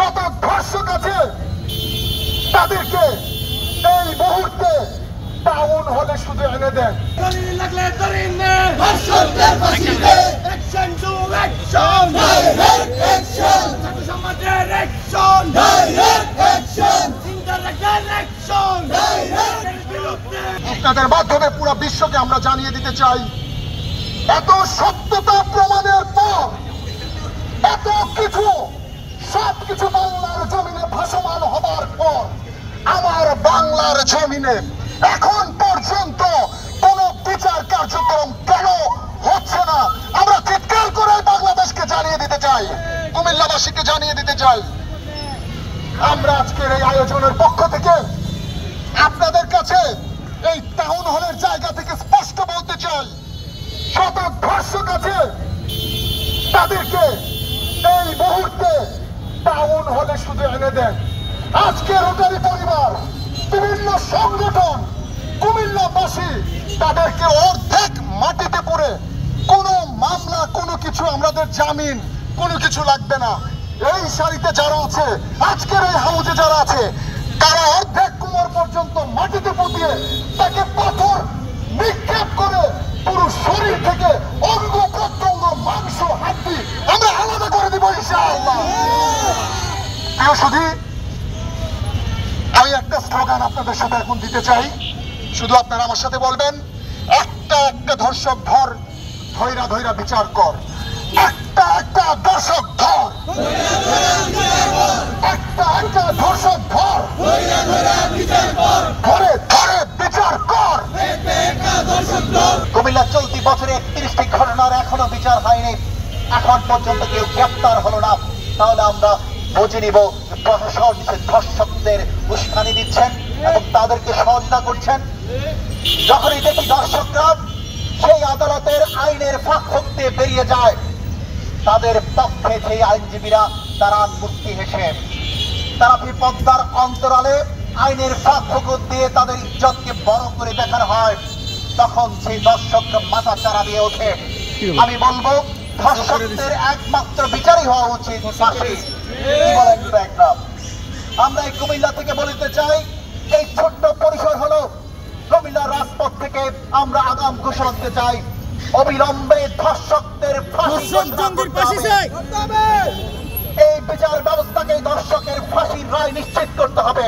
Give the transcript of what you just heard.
শত ধর্ষক আছে, তাদেরকে এই মুহূর্তে টাউন হলে শুধু এনে দেন। আপনাদের মাধ্যমে পুরো বিশ্বকে আমরা জানিয়ে দিতে চাই, এত সত্যতা প্রমাণের পর, এত কিছু সবকিছু বাংলার জমিনে ভাসমান হবার পর, আমার বাংলার জমিনে এখন পর্যন্ত কোন বিচার কার্যক্রম কেন হচ্ছে না? আমরা চিৎকার করে বাংলাদেশকে জানিয়ে দিতে চাই, কুমিল্লাবাসীকে জানিয়ে দিতে চাই। আমরা আজকের এই আয়োজনের পক্ষ থেকে আপনাদের কাছে এই টাউন হলের জায়গা থেকে স্পষ্ট বলতে চাই, শত ধর্ষক আছে, তাদেরকে এই মুহূর্তে টাউন হলে শুধু এনে দেন। আজকে রোটারি পরিবার, বিভিন্ন সংগঠন, কুমিল্লাবাসী তাদেরকে অর্ধেক মাটিতে পুরে, কোনো মামলা, কোনো কিছু, আমাদের জামিন, কোনো কিছু লাগবে না। এই সারিতে যারা আছে, আজকের এই হাউজে যারা আছে, তারা অর্ধেক কোমর পর্যন্ত মাটিতে পুঁতিয়ে তাকে পাথর নিক্ষেপ করে পুরো শরীর থেকে অঙ্গ প্রত্যঙ্গ, মাংস, হাড্ডি আমরা আলাদা করে দিব ইনশাআল্লাহ। প্রিয় সুধী, আমি একটা স্লোগান আপনাদের সাথে এখন দিতে চাই, শুধু আপনারা আমার সাথে বলবেন, একটা একটা ধর্ষক ধর, ধৈরা ধৈরা বিচার কর। একটা একটা ধর্ষক ধর, একটা একটা ধর্ষক ধর, ধরে ধরে বিচার কর। কুমিল্লা চলতি বছরে 31টি ঘটনার এখনো বিচার হয়নি, এখন পর্যন্ত কেউ গ্রেপ্তার হলো না। তাহলে আমরা বুঝে নিব প্রশাসন ধর্ষকদের উস্কানি দিচ্ছেন এবং তাদেরকে সহযোগিতা করছেন। যখনই দেখি দর্শকরা সেই আদালতের আইনের ফাঁক হতে বেরিয়ে যায়, তাদের পক্ষে সেই আইনজীবীরা তারা মুক্তি হেসে, তারা বিপদার অন্তরালে আইনের ফাঁক ফোকর দিয়ে তাদের ইজ্জতকে বড় করে দেখানো হয়, তখন সেই দর্শকরা মাথা চারা দিয়ে ওঠে। আমি বলবো, ধর্ষকদের একমাত্র বিচারই হওয়া উচিত ফাঁসি। আমরা এই কুমিল্লা থেকে বলতে চাই, এই ছোট্ট পরিসর হলো কুমিল্লার রাজপথ থেকে আমরা আগাম ঘোষণা দিতে চাই, অবিলম্বে ধর্ষকদের ফাঁসি চাই। এই বিচার ব্যবস্থাকে ধর্ষকের ফাঁসির রায় নিশ্চিত করতে হবে।